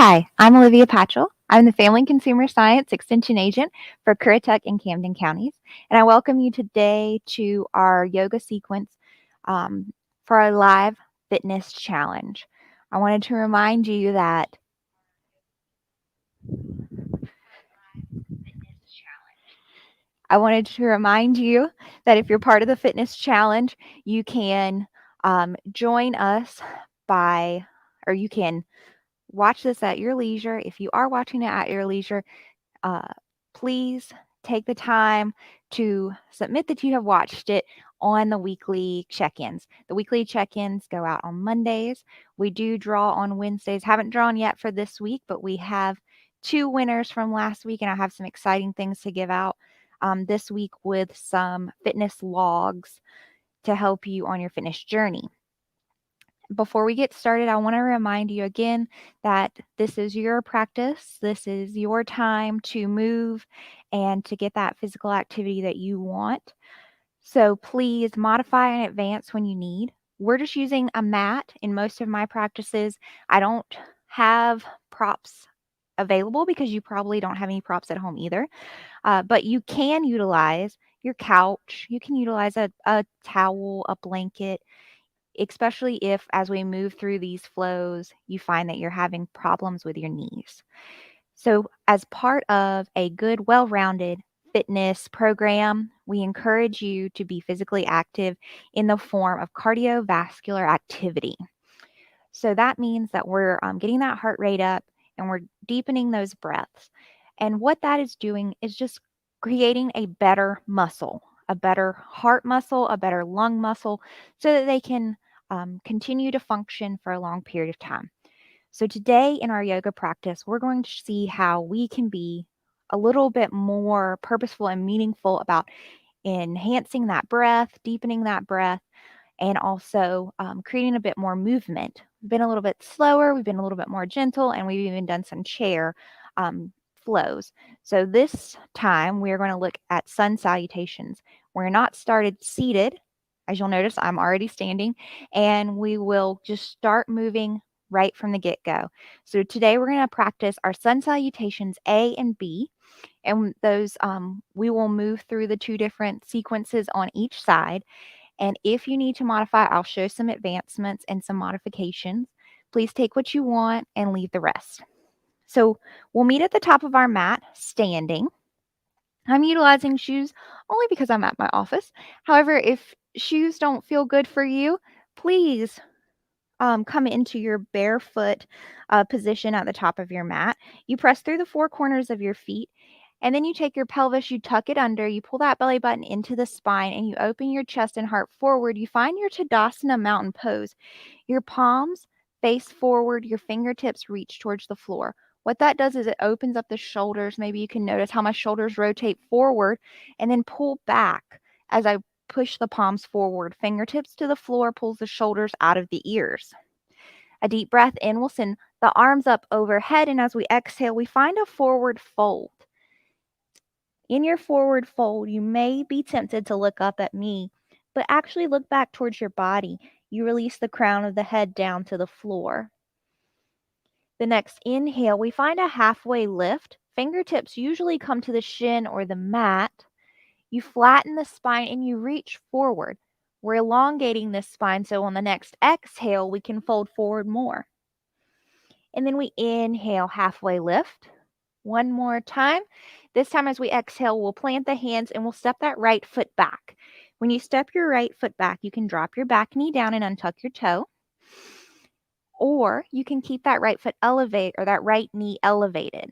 Hi, I'm Olivia Patchell. I'm the Family and Consumer Science Extension Agent for Currituck and Camden counties, and I welcome you today to our yoga sequence for our live fitness challenge. I wanted to remind you that if you're part of the fitness challenge, you can join us or you can watch this at your leisure. If you are watching it at your leisure, uh, please take the time to submit that you have watched it on the weekly check-ins. The weekly check-ins go out on Mondays. We do draw on Wednesdays. Haven't drawn yet for this week, but we have 2 winners from last week, and I have some exciting things to give out this week with some fitness logs to help you on your fitness journey. Before we get started, I want to remind you again that this is your practice. This is your time to move and to get that physical activity that you want. So please modify in advance when you need. We're just using a mat in most of my practices. I don't have props available because you probably don't have any props at home either. But you can utilize your couch. You can utilize a towel, a blanket, especially if as we move through these flows, you find that you're having problems with your knees. So, as part of a good, well rounded fitness program, we encourage you to be physically active in the form of cardiovascular activity. So, that means that we're getting that heart rate up and we're deepening those breaths. And what that is doing is just creating a better muscle, a better heart muscle, a better lung muscle, so that they can continue to function for a long period of time. So, today in our yoga practice, we're going to see how we can be a little bit more purposeful and meaningful about enhancing that breath, deepening that breath, and also creating a bit more movement. We've been a little bit slower, we've been a little bit more gentle, and we've even done some chair flows. So, this time we're going to look at sun salutations. We're not started seated. As you'll notice, I'm already standing, and we will just start moving right from the get-go. So today we're going to practice our sun salutations A and B, and those we will move through the 2 different sequences on each side. And if you need to modify, I'll show some advancements and some modifications. Please take what you want and leave the rest. So we'll meet at the top of our mat standing. I'm utilizing shoes only because I'm at my office. However, if shoes don't feel good for you, please come into your barefoot position at the top of your mat. You press through the 4 corners of your feet, and then you take your pelvis, you tuck it under, you pull that belly button into the spine, and you open your chest and heart forward. You find your Tadasana mountain pose. Your palms face forward, your fingertips reach towards the floor. What that does is it opens up the shoulders. Maybe you can notice how my shoulders rotate forward and then pull back as I push the palms forward. Fingertips to the floor pulls the shoulders out of the ears. A deep breath in will send the arms up overhead, and as we exhale, we find a forward fold. In your forward fold, you may be tempted to look up at me, but actually look back towards your body. You release the crown of the head down to the floor. The next inhale, we find a halfway lift. Fingertips usually come to the shin or the mat. You flatten the spine and you reach forward. We're elongating this spine, so on the next exhale, we can fold forward more. And then we inhale, halfway lift. One more time. This time, as we exhale, we'll plant the hands and we'll step that right foot back. When you step your right foot back, you can drop your back knee down and untuck your toe. Or you can keep that right foot elevated or that right knee elevated.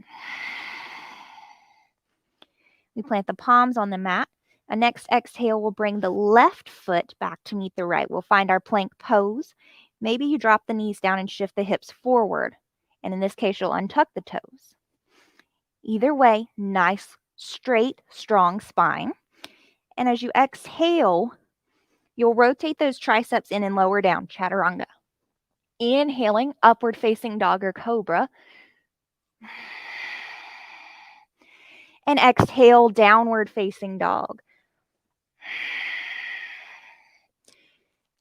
We plant the palms on the mat. A next exhale will bring the left foot back to meet the right. We'll find our plank pose. Maybe you drop the knees down and shift the hips forward. And in this case, you'll untuck the toes. Either way, nice, straight, strong spine. And as you exhale, you'll rotate those triceps in and lower down, chaturanga. Inhaling, upward facing dog or cobra. And exhale, downward facing dog.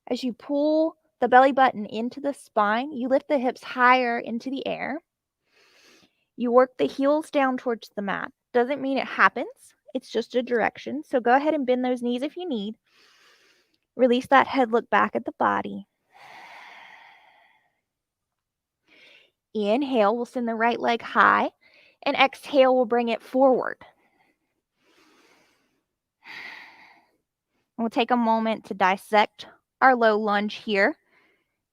As you pull the belly button into the spine, you lift the hips higher into the air. You work the heels down towards the mat. Doesn't mean it happens. It's just a direction. So go ahead and bend those knees if you need. Release that head, look back at the body. Inhale, we'll send the right leg high. And exhale, we'll bring it forward. We'll take a moment to dissect our low lunge here.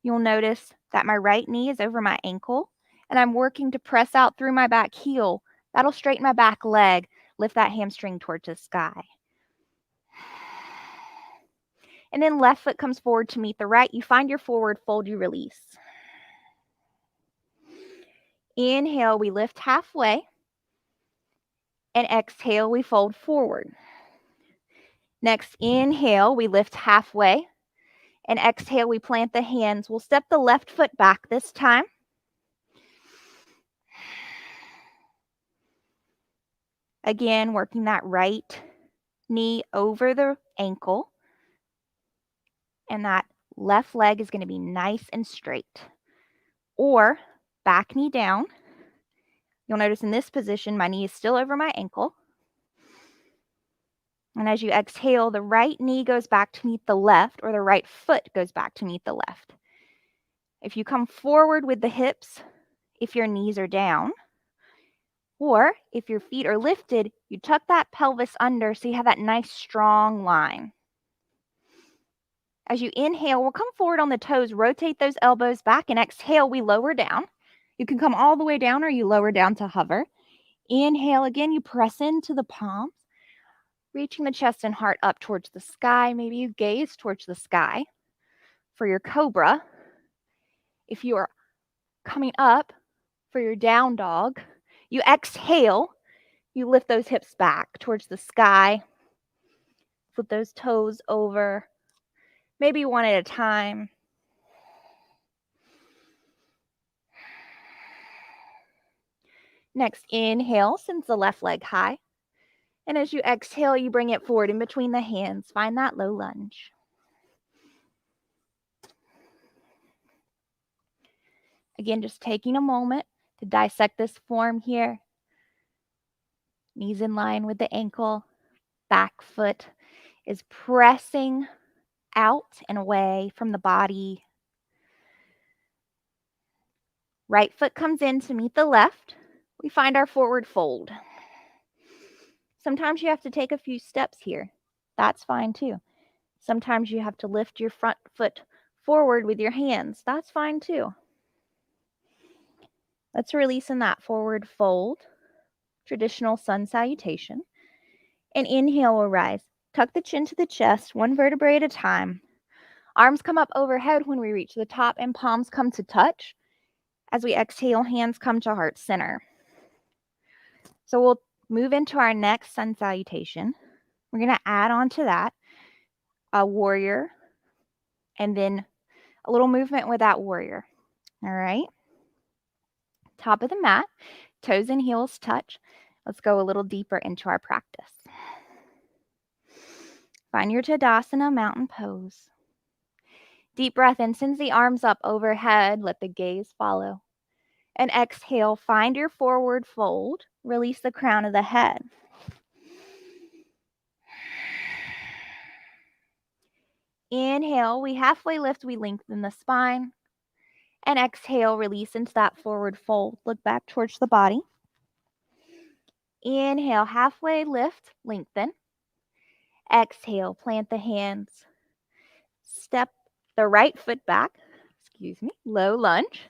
You'll notice that my right knee is over my ankle, and I'm working to press out through my back heel. That'll straighten my back leg, lift that hamstring towards the sky. And then left foot comes forward to meet the right. You find your forward fold, you release. Inhale, we lift halfway. And exhale, we fold forward. Next, inhale, we lift halfway. And exhale, we plant the hands. We'll step the left foot back this time. Again, working that right knee over the ankle. And that left leg is going to be nice and straight. Or back knee down. You'll notice in this position, my knee is still over my ankle. And as you exhale, the right knee goes back to meet the left, or the right foot goes back to meet the left. If you come forward with the hips, if your knees are down, or if your feet are lifted, you tuck that pelvis under so you have that nice strong line. As you inhale, we'll come forward on the toes, rotate those elbows back, and exhale, we lower down. You can come all the way down or you lower down to hover. Inhale, again, you press into the palms, reaching the chest and heart up towards the sky. Maybe you gaze towards the sky for your cobra. If you are coming up for your down dog, you exhale, you lift those hips back towards the sky, flip those toes over, maybe one at a time. Next, inhale, sends the left leg high. And as you exhale, you bring it forward in between the hands. Find that low lunge. Again, just taking a moment to dissect this form here. Knees in line with the ankle. Back foot is pressing out and away from the body. Right foot comes in to meet the left. We find our forward fold. Sometimes you have to take a few steps here. That's fine too. Sometimes you have to lift your front foot forward with your hands. That's fine too. Let's release in that forward fold, traditional sun salutation. And inhale, we'll rise. Tuck the chin to the chest, one vertebrae at a time. Arms come up overhead when we reach the top and palms come to touch. As we exhale, hands come to heart center. So we'll move into our next sun salutation. We're going to add on to that a warrior and then a little movement with that warrior. All right. Top of the mat, toes and heels touch. Let's go a little deeper into our practice. Find your Tadasana mountain pose. Deep breath in, sends the arms up overhead. Let the gaze follow. And exhale, find your forward fold. Release the crown of the head. Inhale, we halfway lift, we lengthen the spine. And exhale, release into that forward fold. Look back towards the body. Inhale, halfway lift, lengthen. Exhale, plant the hands. Step the right foot back. Low lunge.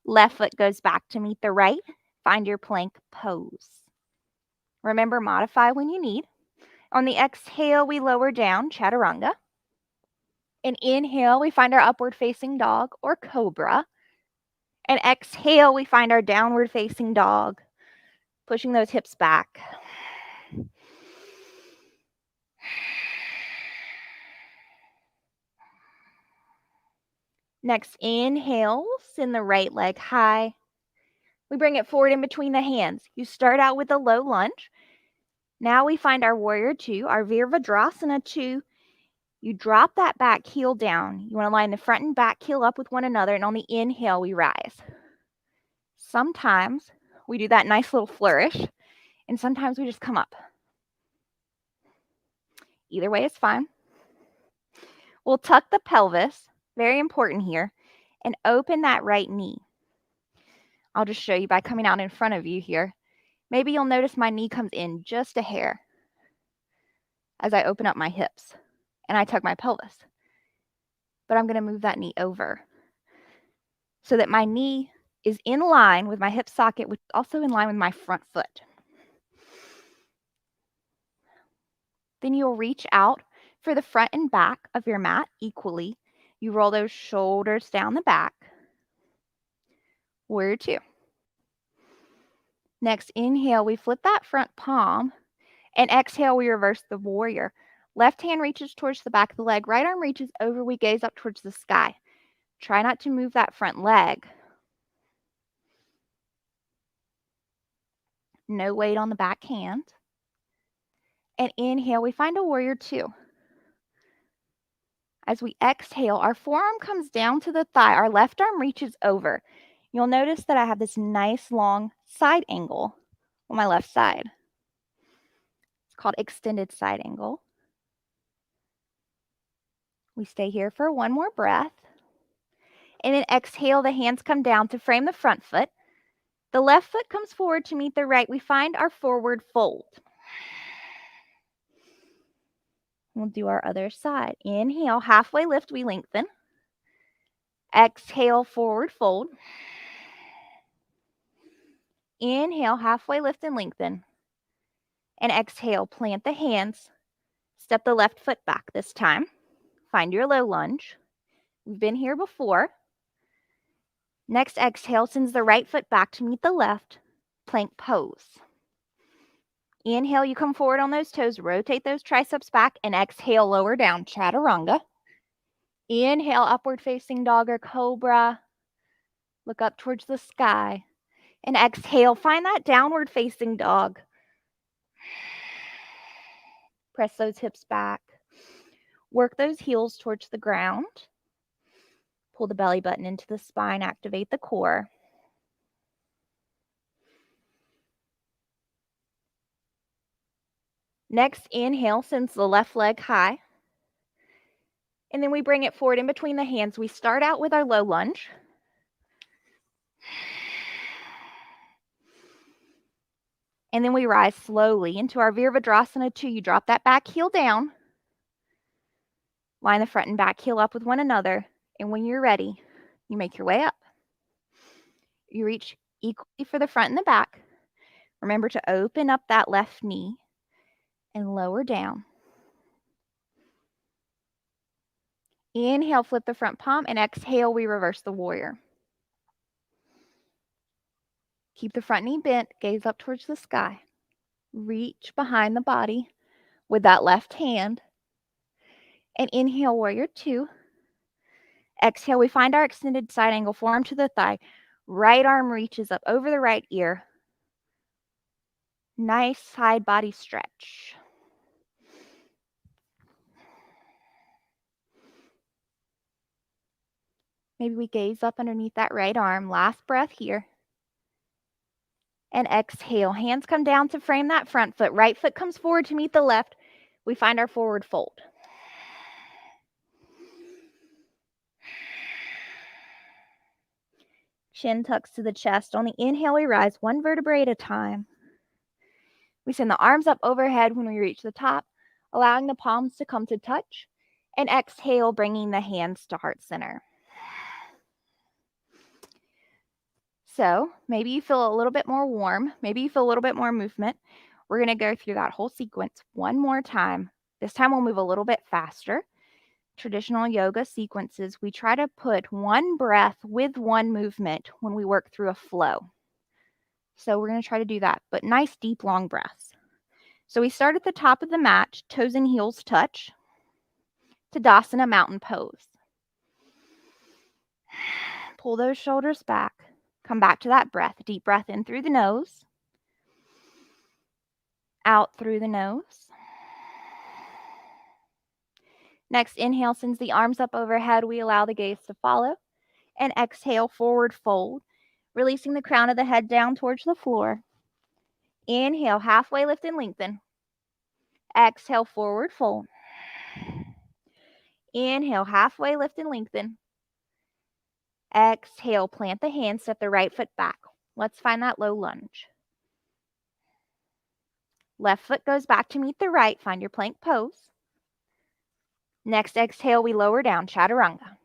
Left foot goes back to meet the right. Find your plank pose. Remember, modify when you need. On the exhale, we lower down, chaturanga. And inhale, we find our upward facing dog or cobra. And exhale, we find our downward facing dog, pushing those hips back. Next, inhale, send the right leg high. We bring it forward in between the hands. You start out with a low lunge. Now we find our warrior two, our Virabhadrasana 2. You drop that back heel down. You want to line the front and back heel up with one another, and on the inhale, we rise. Sometimes we do that nice little flourish, and sometimes we just come up. Either way is fine. We'll tuck the pelvis, very important here, and open that right knee. I'll just show you by coming out in front of you here. Maybe you'll notice my knee comes in just a hair as I open up my hips and I tuck my pelvis. But I'm going to move that knee over so that my knee is in line with my hip socket, which is also in line with my front foot. Then you'll reach out for the front and back of your mat equally. You roll those shoulders down the back. Warrior two. Next, inhale, we flip that front palm, and exhale, we reverse the warrior. Left hand reaches towards the back of the leg. Right arm reaches over. We gaze up towards the sky. Try not to move that front leg. No weight on the back hand. And inhale, we find a warrior two. As we exhale, our forearm comes down to the thigh. Our left arm reaches over. You'll notice that I have this nice long side angle on my left side. It's called extended side angle. We stay here for one more breath. And then exhale, the hands come down to frame the front foot. The left foot comes forward to meet the right. We find our forward fold. We'll do our other side. Inhale, halfway lift, we lengthen. Exhale, forward fold. Inhale, halfway lift and lengthen. And exhale, plant the hands. Step the left foot back this time. Find your low lunge. We've been here before. Next exhale sends the right foot back to meet the left. Plank pose. Inhale, you come forward on those toes. Rotate those triceps back. And exhale, lower down, chaturanga. Inhale, upward facing dog or cobra. Look up towards the sky. And exhale, find that downward facing dog. Press those hips back. Work those heels towards the ground. Pull the belly button into the spine. Activate the core. Next, inhale sends the left leg high. And then we bring it forward in between the hands. We start out with our low lunge. And then we rise slowly into our Virabhadrasana 2. You drop that back heel down. Line the front and back heel up with one another. And when you're ready, you make your way up. You reach equally for the front and the back. Remember to open up that left knee and lower down. Inhale, flip the front palm, and exhale, we reverse the warrior. Keep the front knee bent, gaze up towards the sky. Reach behind the body with that left hand. And inhale, warrior two. Exhale, we find our extended side angle, forearm to the thigh. Right arm reaches up over the right ear. Nice side body stretch. Maybe we gaze up underneath that right arm. Last breath here. And exhale. Hands come down to frame that front foot. Right foot comes forward to meet the left. We find our forward fold. Chin tucks to the chest. On the inhale, we rise one vertebrae at a time. We send the arms up overhead when we reach the top, allowing the palms to come to touch. And exhale, bringing the hands to heart center. So maybe you feel a little bit more warm. Maybe you feel a little bit more movement. We're going to go through that whole sequence one more time. This time we'll move a little bit faster. Traditional yoga sequences, we try to put one breath with one movement when we work through a flow. So we're going to try to do that, but nice, deep, long breaths. So we start at the top of the mat, toes and heels touch. Tadasana, mountain pose. Pull those shoulders back. Come back to that breath. Deep breath in through the nose. Out through the nose. Next, inhale sends the arms up overhead. We allow the gaze to follow. And exhale, forward fold, releasing the crown of the head down towards the floor. Inhale, halfway lift and lengthen. Exhale, forward fold. Inhale, halfway lift and lengthen. Exhale, plant the hands, step the right foot back. Let's find that low lunge. Left foot goes back to meet the right. Find your plank pose. Next exhale, we lower down, chaturanga.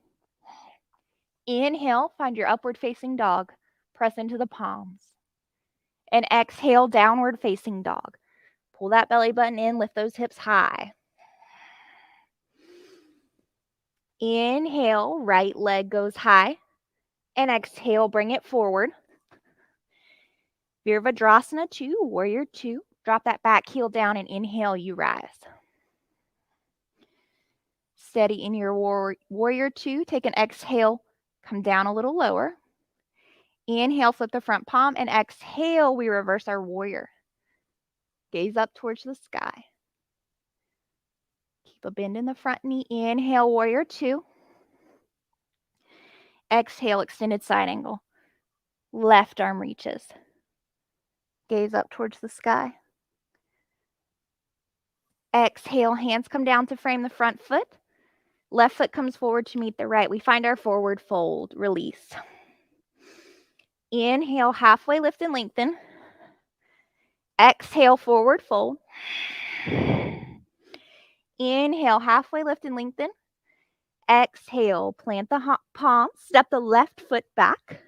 Inhale, find your upward facing dog. Press into the palms. And exhale, downward facing dog. Pull that belly button in, lift those hips high. Inhale, right leg goes high. And exhale, bring it forward. Virabhadrasana 2, warrior 2. Drop that back heel down and inhale, you rise. Steady in your warrior 2. Take an exhale, come down a little lower. Inhale, flip the front palm, and exhale, we reverse our warrior. Gaze up towards the sky. Keep a bend in the front knee. Inhale, warrior 2. Exhale, extended side angle. Left arm reaches. Gaze up towards the sky. Exhale, hands come down to frame the front foot. Left foot comes forward to meet the right. We find our forward fold, release. Inhale, halfway lift and lengthen. Exhale, forward fold. Inhale, halfway lift and lengthen. Exhale, plant the palms, step the left foot back.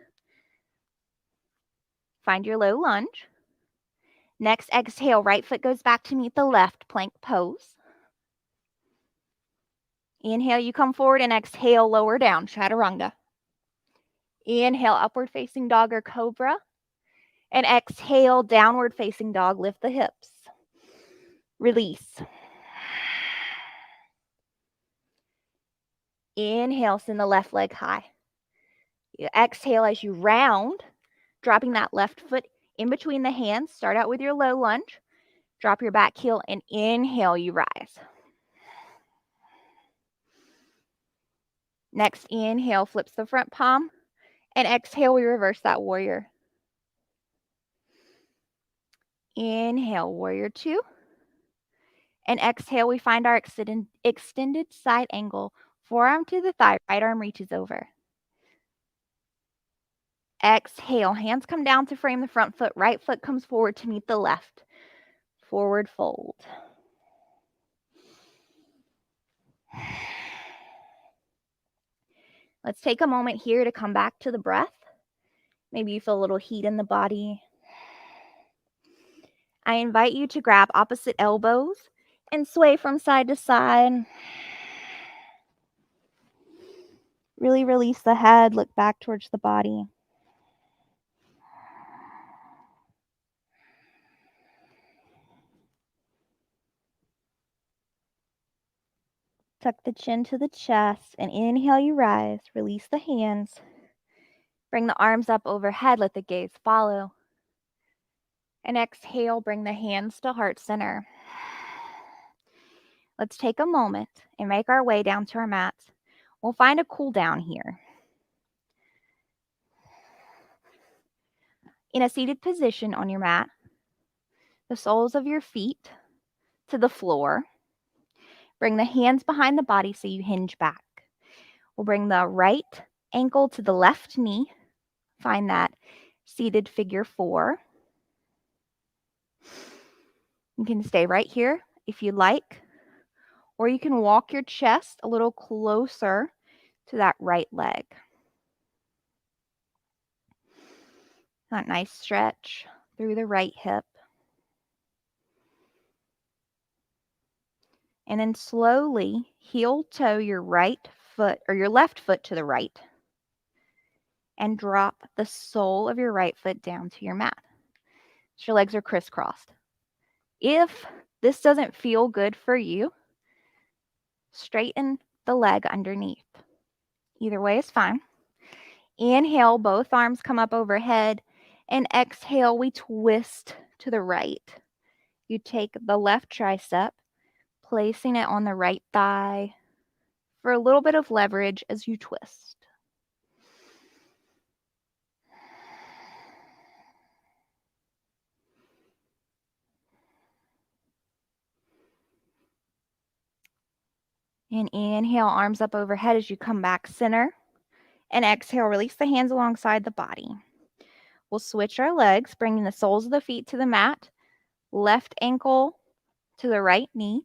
Find your low lunge. Next exhale, right foot goes back to meet the left, plank pose. Inhale, you come forward, and exhale, lower down, chaturanga. Inhale, upward facing dog or cobra. And exhale, downward facing dog, lift the hips. Release. Inhale, send the left leg high. Exhale as you round, dropping that left foot in between the hands. Start out with your low lunge. Drop your back heel and inhale, you rise. Next inhale, flips the front palm. And exhale, we reverse that warrior. Inhale, warrior 2. And exhale, we find our extended side angle. Forearm to the thigh, right arm reaches over. Exhale, hands come down to frame the front foot. Right foot comes forward to meet the left. Forward fold. Let's take a moment here to come back to the breath. Maybe you feel a little heat in the body. I invite you to grab opposite elbows and sway from side to side. Really release the head, look back towards the body. Tuck the chin to the chest and inhale, you rise. Release the hands. Bring the arms up overhead, let the gaze follow. And exhale, bring the hands to heart center. Let's take a moment and make our way down to our mats. We'll find a cool down here. In a seated position on your mat, the soles of your feet to the floor. Bring the hands behind the body so you hinge back. We'll bring the right ankle to the left knee. Find that seated figure 4. You can stay right here if you like, or you can walk your chest a little closer to that right leg. That nice stretch through the right hip. And then slowly heel toe your right foot or your left foot to the right. And drop the sole of your right foot down to your mat. So your legs are crisscrossed. If this doesn't feel good for you, straighten the leg underneath. Either way is fine. Inhale, both arms come up overhead. And exhale, we twist to the right. You take the left tricep, placing it on the right thigh. for a little bit of leverage as you twist. And inhale, arms up overhead as you come back center. And exhale, release the hands alongside the body. We'll switch our legs, bringing the soles of the feet to the mat, left ankle to the right knee,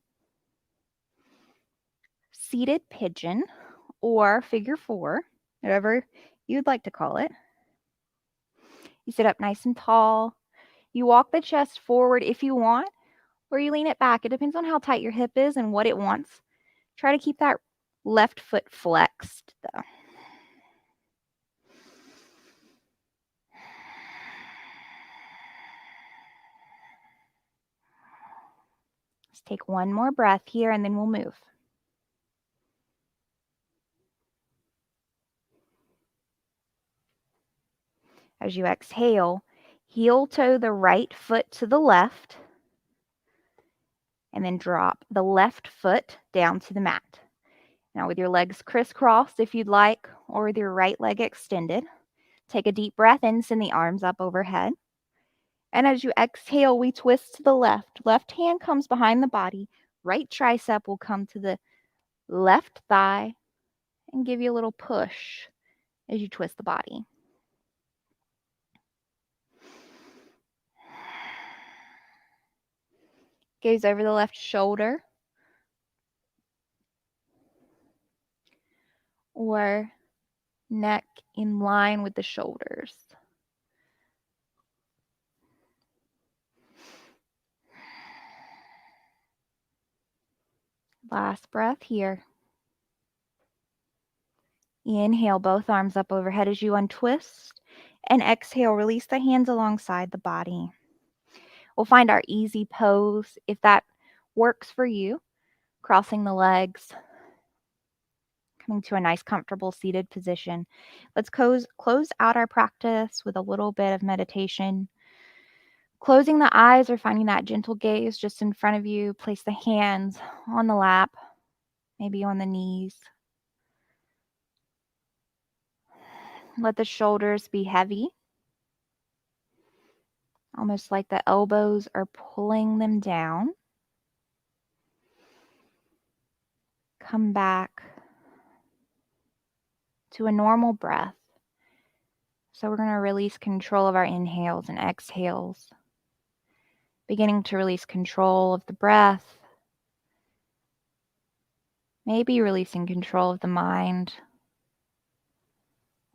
seated pigeon or figure four, whatever you'd like to call it. You sit up nice and tall. You walk the chest forward if you want, or you lean it back. It depends on how tight your hip is and what it wants. Try to keep that left foot flexed, though. Let's take one more breath here, and then we'll move. As you exhale, heel toe the right foot to the left, and then drop the left foot down to the mat. Now with your legs crisscrossed if you'd like, or with your right leg extended, take a deep breath in, send the arms up overhead. And as you exhale, we twist to the left. Left hand comes behind the body. Right tricep will come to the left thigh and give you a little push as you twist the body. Gaze over the left shoulder or neck in line with the shoulders. Last breath here. Inhale, both arms up overhead as you untwist. And exhale, release the hands alongside the body. We'll find our easy pose if that works for you. Crossing the legs, coming to a nice comfortable seated position. Let's close out our practice with a little bit of meditation. Closing the eyes or finding that gentle gaze just in front of you. Place the hands on the lap, maybe on the knees. Let the shoulders be heavy, almost like the elbows are pulling them down. Come back to a normal breath. So we're going to release control of our inhales and exhales, beginning to release control of the breath, maybe releasing control of the mind,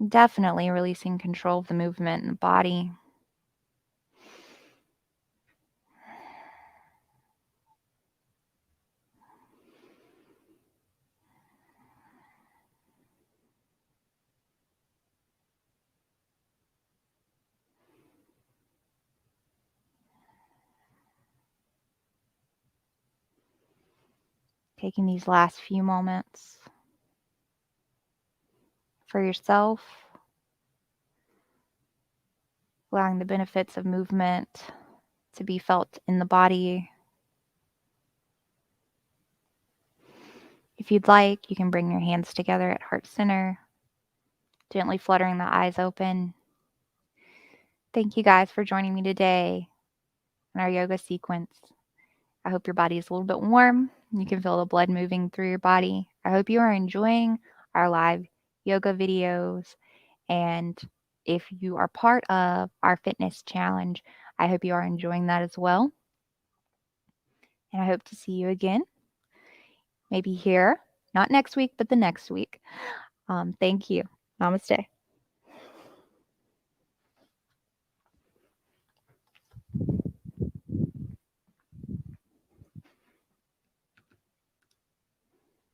definitely releasing control of the movement in the body. Taking these last few moments for yourself, allowing the benefits of movement to be felt in the body. If you'd like, you can bring your hands together at heart center, gently fluttering the eyes open. Thank you guys for joining me today in our yoga sequence. I hope your body is a little bit warm. You can feel the blood moving through your body. I hope you are enjoying our live yoga videos. And if you are part of our fitness challenge, I hope you are enjoying that as well. And I hope to see you again, maybe here, not next week, but the next week. Thank you. Namaste.